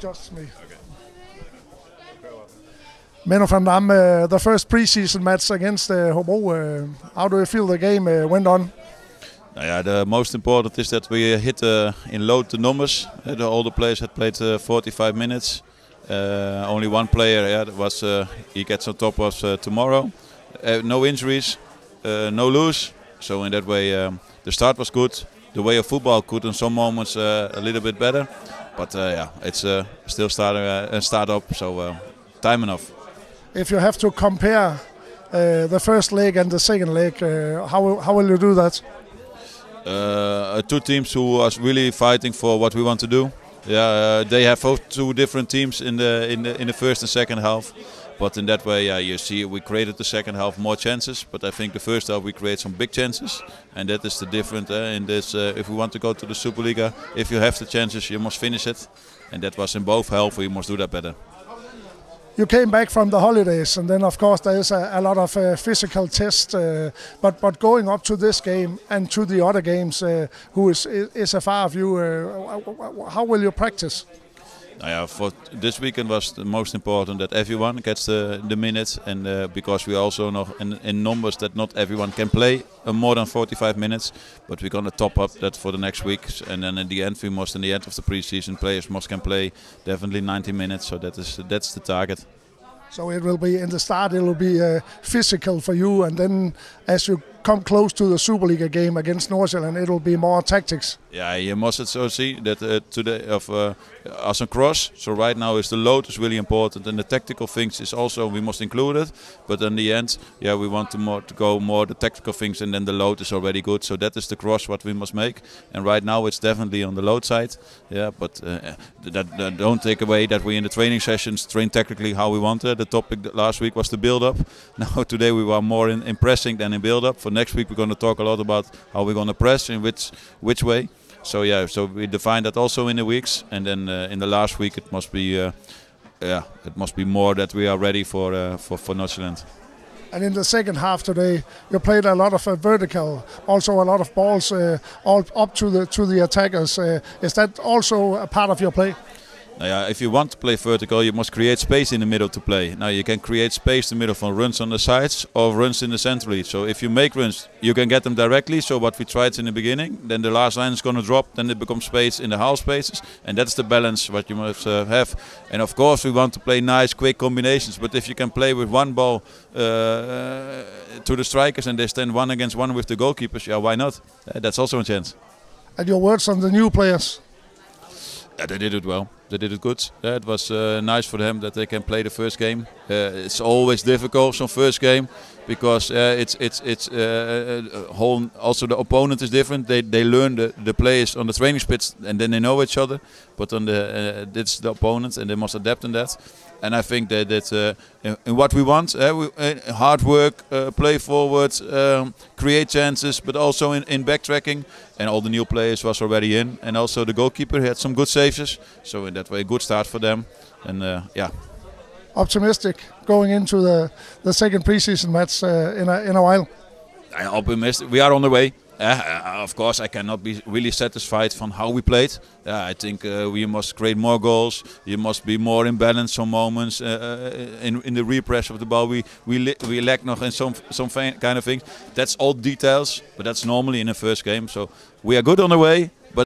just me. Okay. Menno van Dam, the first pre-season match against Hobro. How do you feel the game went on? The most important is that we hit in load the numbers. All the players had played 45 minutes. Only one player he gets on top of tomorrow. No injuries, no lose. So in that way, the start was good. The way of football could in some moments a little bit better. But it's still start up, so time enough. If you have to compare the first leg and the second leg, how will you do that? Two teams who are really fighting for what we want to do. They have two different teams in the first and second half. But in that way, you see, we created the second half more chances. But I think the first half we create some big chances, and that is the difference in this. If we want to go to the Superliga, if you have the chances, you must finish it, and that was in both halves. We must do that better. You came back from the holidays, and then of course there is a lot of physical tests. But going up to this game and to the other games, who is afar of you, how will you practice? For this weekend was the most important that everyone gets the minutes, and because we also know in numbers that not everyone can play more than 45 minutes, but we're going to top up that for the next weeks, and then in the end in the end of the pre-season, players can play definitely 90 minutes. So that's the target. So it will be in the start. It will be physical for you, and then as you come close to the Superliga game against Nordsjælland, it will be more tactics. Yeah, you must also see that today of us on cross. So right now is the load is really important, and the tactical things is also we must include it. But in the end, we want to go more the tactical things, and then the load is already good. So that is the cross what we must make. And right now it's definitely on the load side. But that don't take away that we in the training sessions train tactically how we want it. The topic last week was the build-up. Now today we were more in pressing than in build-up. For next week we're going to talk a lot about how we're going to press in which way. So so we define that also in the weeks, and then in the last week it must be more that we are ready for Nordsjælland. And in the second half today, you played a lot of vertical, also a lot of balls all up to the attackers. Is that also a part of your play? If you want to play vertical, you must create space in the middle to play. Now you can create space in the middle from runs on the sides or runs in the centrally. So if you make runs, you can get them directly. So what we tried in the beginning, then the last line is going to drop, then it becomes space in the half spaces, and that's the balance what you must have. And of course we want to play nice, quick combinations. But if you can play with one ball to the strikers and they stand 1 against 1 with the goalkeepers, why not? That's also a chance. And your words on the new players? They did it well. They did it good. It was nice for them that they can play the first game. It's always difficult some first game because it's whole. Also the opponent is different. They learn the players on the training pitch and then they know each other. But on it's the opponent and they must adapt in that. And I think that in what we want, hard work, play forward, create chances, but also in backtracking. And all the new players was already in. And also the goalkeeper had some good saves. So in that way, good start for them. And optimistic going into the second pre-season match in a while. Optimistic. We are on the way. Of course, I cannot be really satisfied from how we played. I think we must create more goals. You must be more in balance some moments. In the repress of the ball, we lack nog in some kind of things. That's all details, but that's normally in the first game. So we are good on the way.